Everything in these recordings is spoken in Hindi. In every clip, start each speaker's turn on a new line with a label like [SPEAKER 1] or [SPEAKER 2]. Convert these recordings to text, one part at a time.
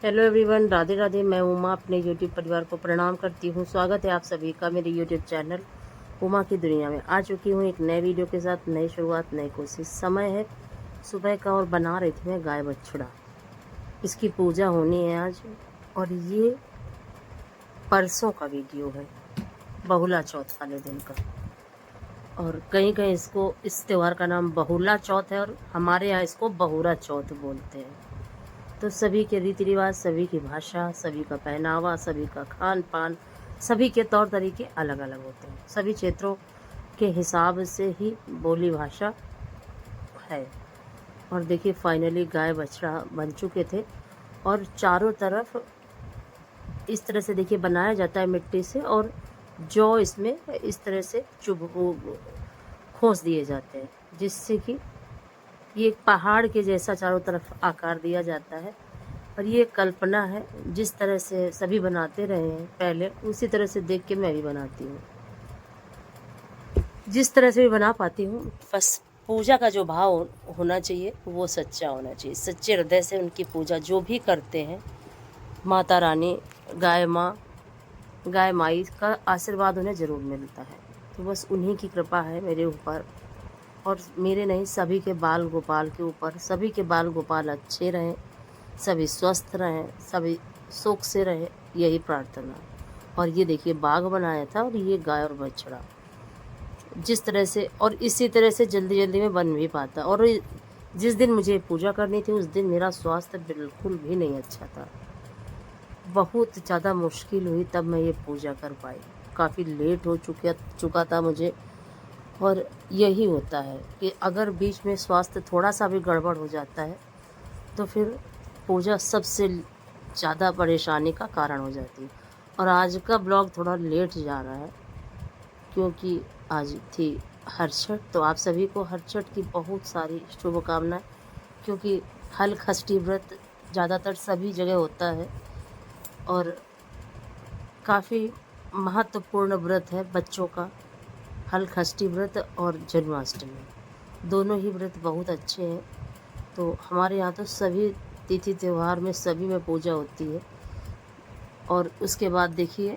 [SPEAKER 1] Hello everyone, Radhe Radhe. मैं उमा अपने यूट्यूब परिवार को प्रणाम करती हूँ। स्वागत है आप सभी का मेरे यूट्यूब चैनल उमा की दुनिया में। आ चुकी हूँ एक नए वीडियो के साथ, नई शुरुआत, नई कोशिश। समय है सुबह का और बना रही थी मैं गाय बछड़ा। इसकी पूजा होनी है आज, और ये परसों का वीडियो है, बहुला चौथ वाले दिन का। और कहीं कहीं इसको, इस त्यौहार का नाम बहुला चौथ है, और हमारे यहाँ इसको बहुरा चौथ बोलते हैं। तो सभी के रीति रिवाज, सभी की भाषा, सभी का पहनावा, सभी का खान पान, सभी के तौर तरीके अलग अलग होते हैं। सभी क्षेत्रों के हिसाब से ही बोली भाषा है। और देखिए फाइनली गाय बछड़ा बन चुके थे, और चारों तरफ इस तरह से देखिए बनाया जाता है मिट्टी से, और जौ इसमें इस तरह से खोस दिए जाते हैं, जिससे कि ये एक पहाड़ के जैसा चारों तरफ आकार दिया जाता है। और ये कल्पना है, जिस तरह से सभी बनाते रहे हैं पहले, उसी तरह से देख के मैं भी बनाती हूँ। जिस तरह से भी बना पाती हूँ, बस पूजा का जो भाव होना चाहिए वो सच्चा होना चाहिए। सच्चे हृदय से उनकी पूजा जो भी करते हैं, माता रानी, गाय माँ, गाय माई का आशीर्वाद उन्हें ज़रूर मिलता है। तो बस उन्हीं की कृपा है मेरे ऊपर, और मेरे नहीं, सभी के बाल गोपाल के ऊपर। सभी के बाल गोपाल अच्छे रहें, सभी स्वस्थ रहें, सभी सुख से रहें, यही प्रार्थना। और ये देखिए बाग बनाया था, और ये गाय और बछड़ा जिस तरह से, और इसी तरह से जल्दी जल्दी में बन भी पाता। और जिस दिन मुझे पूजा करनी थी उस दिन मेरा स्वास्थ्य बिल्कुल भी नहीं अच्छा था, बहुत ज़्यादा मुश्किल हुई तब मैं ये पूजा कर पाई। काफ़ी लेट हो चुका था मुझे। और यही होता है कि अगर बीच में स्वास्थ्य थोड़ा सा भी गड़बड़ हो जाता है तो फिर पूजा सबसे ज़्यादा परेशानी का कारण हो जाती है। और आज का ब्लॉग थोड़ा लेट जा रहा है क्योंकि आज थी हरछठ। तो आप सभी को हरछठ की बहुत सारी शुभकामनाएं, क्योंकि हल खष्टी व्रत ज़्यादातर सभी जगह होता है, और काफ़ी महत्वपूर्ण व्रत है बच्चों का। हल खष्टी व्रत और जन्माष्टमी, दोनों ही व्रत बहुत अच्छे हैं। तो हमारे यहाँ तो सभी तिथि त्यौहार में सभी में पूजा होती है। और उसके बाद देखिए,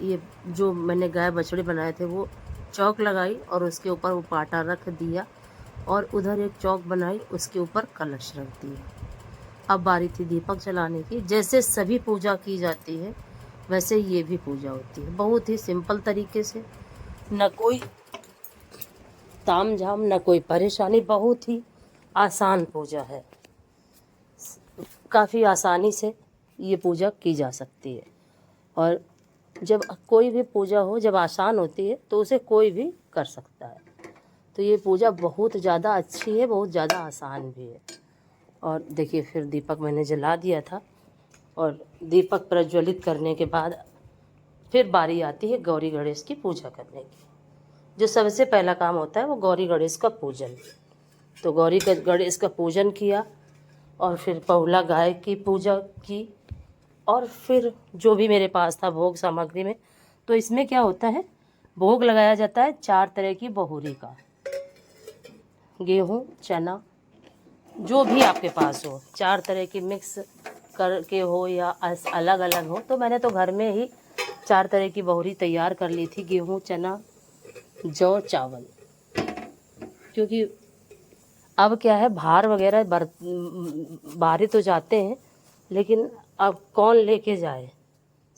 [SPEAKER 1] ये जो मैंने गाय बछड़े बनाए थे वो चौक लगाई, और उसके ऊपर वो पाटा रख दिया, और उधर एक चौक बनाई, उसके ऊपर कलश रख दिया। अब बारी थी दीपक जलाने की। जैसे सभी पूजा की जाती है वैसे ये भी पूजा होती है, बहुत ही सिंपल तरीके से, न कोई ताम झाम, न कोई परेशानी। बहुत ही आसान पूजा है, काफ़ी आसानी से ये पूजा की जा सकती है। और जब कोई भी पूजा हो, जब आसान होती है तो उसे कोई भी कर सकता है। तो ये पूजा बहुत ज़्यादा अच्छी है, बहुत ज़्यादा आसान भी है। और देखिए फिर दीपक मैंने जला दिया था, और दीपक प्रज्वलित करने के बाद फिर बारी आती है गौरी गणेश की पूजा करने की। जो सबसे पहला काम होता है वो गौरी गणेश का पूजन। तो गौरी गणेश का पूजन किया, और फिर बहुला गाय की पूजा की, और फिर जो भी मेरे पास था भोग सामग्री में। तो इसमें क्या होता है, भोग लगाया जाता है 4 तरह की बहुरी का, गेहूँ, चना, जो भी आपके पास हो, 4 तरह की मिक्स करके हो या अलग अलग हो। तो मैंने तो घर में ही 4 तरह की बहुरी तैयार कर ली थी, गेहूँ, चना, जौ, चावल। क्योंकि अब क्या है, भार वगैरह बाहर तो जाते हैं, लेकिन अब कौन लेके जाए,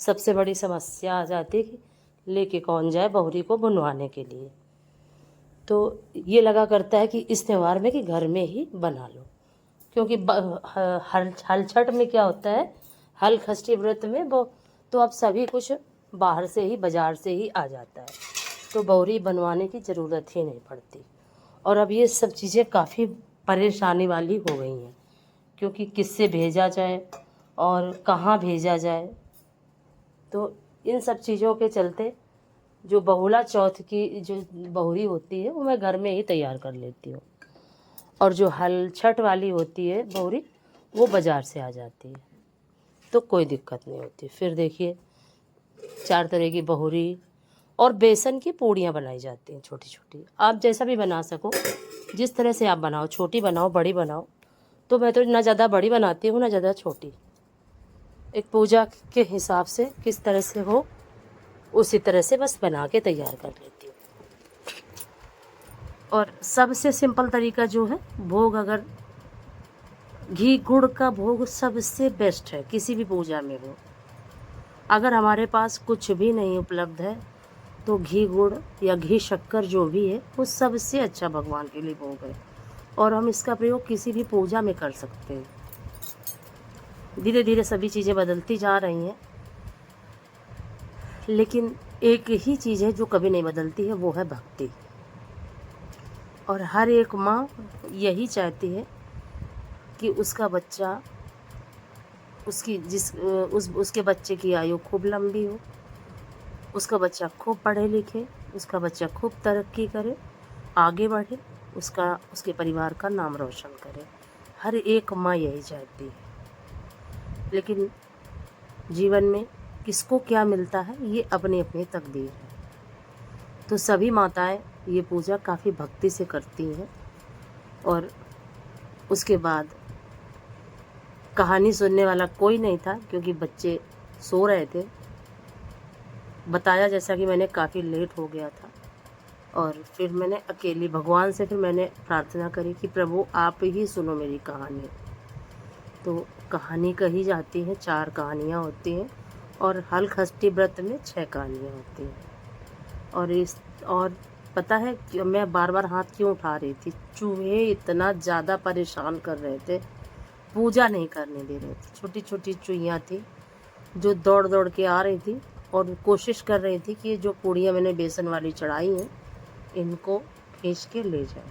[SPEAKER 1] सबसे बड़ी समस्या आ जाती है कि लेके कौन जाए बहुरी को बनवाने के लिए। तो ये लगा करता है कि इस त्यौहार में कि घर में ही बना लो। क्योंकि हल छठ में क्या होता है, हल खष्टी व्रत में वो तो अब सभी कुछ बाहर से ही, बाज़ार से ही आ जाता है, तो बहुरी बनवाने की ज़रूरत ही नहीं पड़ती। और अब ये सब चीज़ें काफ़ी परेशानी वाली हो गई हैं, क्योंकि किससे भेजा जाए और कहाँ भेजा जाए। तो इन सब चीज़ों के चलते जो बहुला चौथ की जो बहुरी होती है वो मैं घर में ही तैयार कर लेती हूँ, और जो हल छठ वाली होती है बहुरी वो बाज़ार से आ जाती है, तो कोई दिक्कत नहीं होती। फिर देखिए 4 तरह की बहुरी और बेसन की पूड़ियाँ बनाई जाती हैं, छोटी छोटी। आप जैसा भी बना सको, जिस तरह से आप बनाओ, छोटी बनाओ, बड़ी बनाओ। तो मैं तो ना ज़्यादा बड़ी बनाती हूँ, ना ज़्यादा छोटी। एक पूजा के हिसाब से किस तरह से हो उसी तरह से बस बना के तैयार कर लेती हूँ। और सबसे सिंपल तरीका जो है, भोग अगर घी गुड़ का भोग सबसे बेस्ट है किसी भी पूजा में हो। अगर हमारे पास कुछ भी नहीं उपलब्ध है तो घी गुड़ या घी शक्कर जो भी है वो सबसे अच्छा भगवान के लिए भोग है, और हम इसका प्रयोग किसी भी पूजा में कर सकते हैं। धीरे धीरे सभी चीज़ें बदलती जा रही हैं, लेकिन एक ही चीज़ है जो कभी नहीं बदलती है, वो है भक्ति। और हर एक माँ यही चाहती है कि उसका बच्चा उसके बच्चे की आयु खूब लंबी हो, उसका बच्चा खूब पढ़े लिखे, उसका बच्चा खूब तरक्की करे, आगे बढ़े, उसके परिवार का नाम रोशन करे। हर एक माँ यही चाहती है। लेकिन जीवन में किसको क्या मिलता है ये अपनी अपनी तकदीर है। तो सभी माताएं ये पूजा काफ़ी भक्ति से करती हैं। और उसके बाद कहानी सुनने वाला कोई नहीं था क्योंकि बच्चे सो रहे थे। बताया जैसा कि मैंने काफ़ी लेट हो गया था, और फिर मैंने अकेली भगवान से फिर मैंने प्रार्थना करी कि प्रभु आप ही सुनो मेरी कहानी। तो कहानी कही जाती है, 4 कहानियाँ होती हैं, और हलखष्टी व्रत में 6 कहानियाँ होती हैं। और पता है कि मैं बार बार हाथ क्यों उठा रही थी? चूहे इतना ज़्यादा परेशान कर रहे थे, पूजा नहीं करने दे रहे थे। छोटी छोटी चुईयाँ थी जो दौड़ दौड़ के आ रही थी और कोशिश कर रही थी कि जो पूड़ियाँ मैंने बेसन वाली चढ़ाई हैं इनको खींच के ले जाए,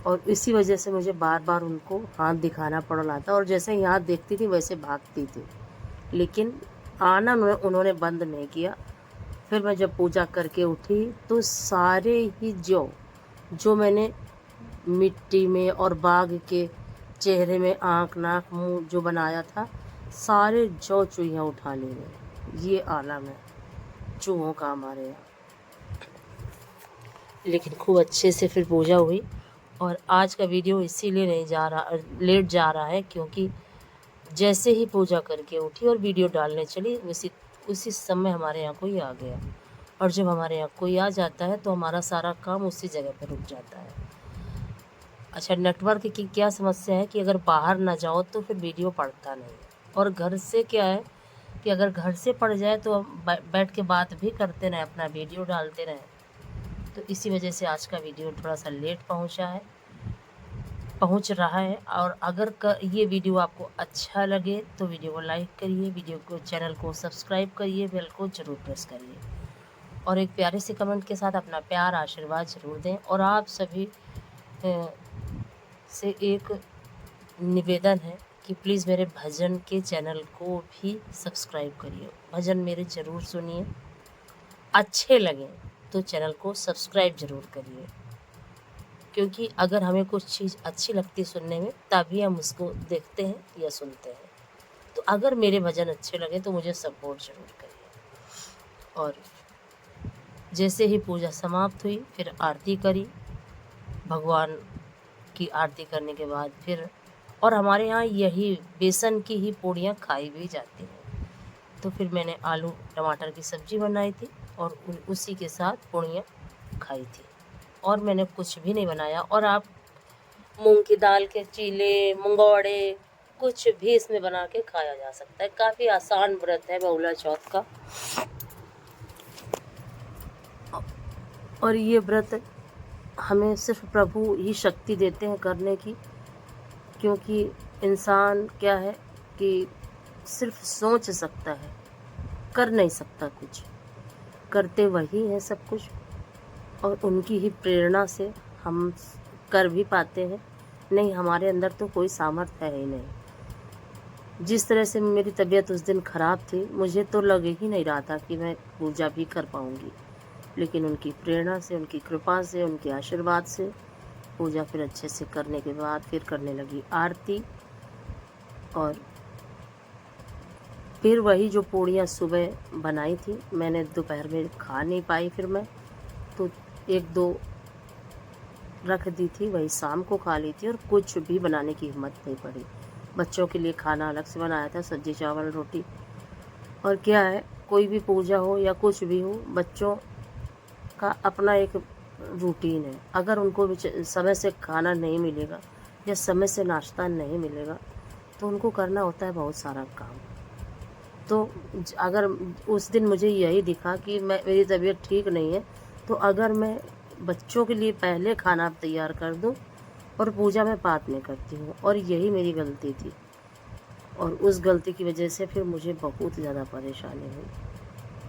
[SPEAKER 1] और इसी वजह से मुझे बार बार उनको हाथ दिखाना पड़ रहा था। और जैसे ही हाथ देखती थी वैसे भागती थी, लेकिन आना उन्होंने बंद नहीं किया। फिर मैं जब पूजा करके उठी तो सारे ही जो मैंने मिट्टी में और बाघ के चेहरे में आँख नाक मुंह जो बनाया था, सारे चूहियाँ उठा ली गई। ये आलम है चूहों का हमारे यहाँ। लेकिन खूब अच्छे से फिर पूजा हुई। और आज का वीडियो इसीलिए नहीं लेट जा रहा है क्योंकि जैसे ही पूजा करके उठी और वीडियो डालने चली उसी समय हमारे यहाँ कोई आ गया, और जब हमारे यहाँ कोई आ जाता है तो हमारा सारा काम उसी जगह पर रुक जाता है। अच्छा, नेटवर्क की क्या समस्या है कि अगर बाहर ना जाओ तो फिर वीडियो पड़ता नहीं, और घर से क्या है कि अगर घर से पड़ जाए तो हम बैठ के बात भी करते रहें, अपना वीडियो डालते रहें। तो इसी वजह से आज का वीडियो थोड़ा सा लेट पहुंच रहा है। और अगर ये वीडियो आपको अच्छा लगे तो वीडियो को लाइक करिए, चैनल को सब्सक्राइब करिए, बेल को ज़रूर प्रेस करिए, और एक प्यारे से कमेंट के साथ अपना प्यार आशीर्वाद ज़रूर दें। और आप सभी से एक निवेदन है कि प्लीज़ मेरे भजन के चैनल को भी सब्सक्राइब करिए, भजन मेरे ज़रूर सुनिए, अच्छे लगें तो चैनल को सब्सक्राइब ज़रूर करिए, क्योंकि अगर हमें कुछ चीज़ अच्छी लगती है सुनने में तभी हम उसको देखते हैं या सुनते हैं। तो अगर मेरे भजन अच्छे लगे तो मुझे सपोर्ट ज़रूर करिए। और जैसे ही पूजा समाप्त हुई फिर आरती करी, भगवान की आरती करने के बाद फिर, और हमारे यहाँ यही बेसन की ही पूड़ियाँ खाई भी जाती हैं। तो फिर मैंने आलू टमाटर की सब्ज़ी बनाई थी और उसी के साथ पूड़ियाँ खाई थी, और मैंने कुछ भी नहीं बनाया। और आप मूंग की दाल के चीले, मंगौड़े, कुछ भी इसमें बना के खाया जा सकता है। काफ़ी आसान व्रत है बहुला चौथ का, और ये व्रत हमें सिर्फ प्रभु ही शक्ति देते हैं करने की, क्योंकि इंसान क्या है कि सिर्फ सोच सकता है, कर नहीं सकता कुछ, करते वही हैं सब कुछ, और उनकी ही प्रेरणा से हम कर भी पाते हैं। नहीं, हमारे अंदर तो कोई सामर्थ्य है ही नहीं। जिस तरह से मेरी तबीयत उस दिन ख़राब थी, मुझे तो लग ही नहीं रहा था कि मैं पूजा भी कर पाऊँगी, लेकिन उनकी प्रेरणा से, उनकी कृपा से, उनके आशीर्वाद से पूजा फिर अच्छे से करने के बाद फिर करने लगी आरती। और फिर वही जो पूड़ियाँ सुबह बनाई थी मैंने दोपहर में खा नहीं पाई, फिर मैं तो 1-2 रख दी थी, वही शाम को खा ली थी, और कुछ भी बनाने की हिम्मत नहीं पड़ी। बच्चों के लिए खाना अलग से बनाया था, सब्जी चावल रोटी। और क्या है, कोई भी पूजा हो या कुछ भी हो, बच्चों का अपना एक रूटीन है। अगर उनको समय से खाना नहीं मिलेगा या समय से नाश्ता नहीं मिलेगा तो उनको करना होता है बहुत सारा काम। तो अगर उस दिन मुझे यही दिखा कि मेरी तबीयत ठीक नहीं है, तो अगर मैं बच्चों के लिए पहले खाना तैयार कर दूं और पूजा में बात नहीं करती हूँ, और यही मेरी गलती थी। और उस गलती की वजह से फिर मुझे बहुत ज़्यादा परेशानी हुई।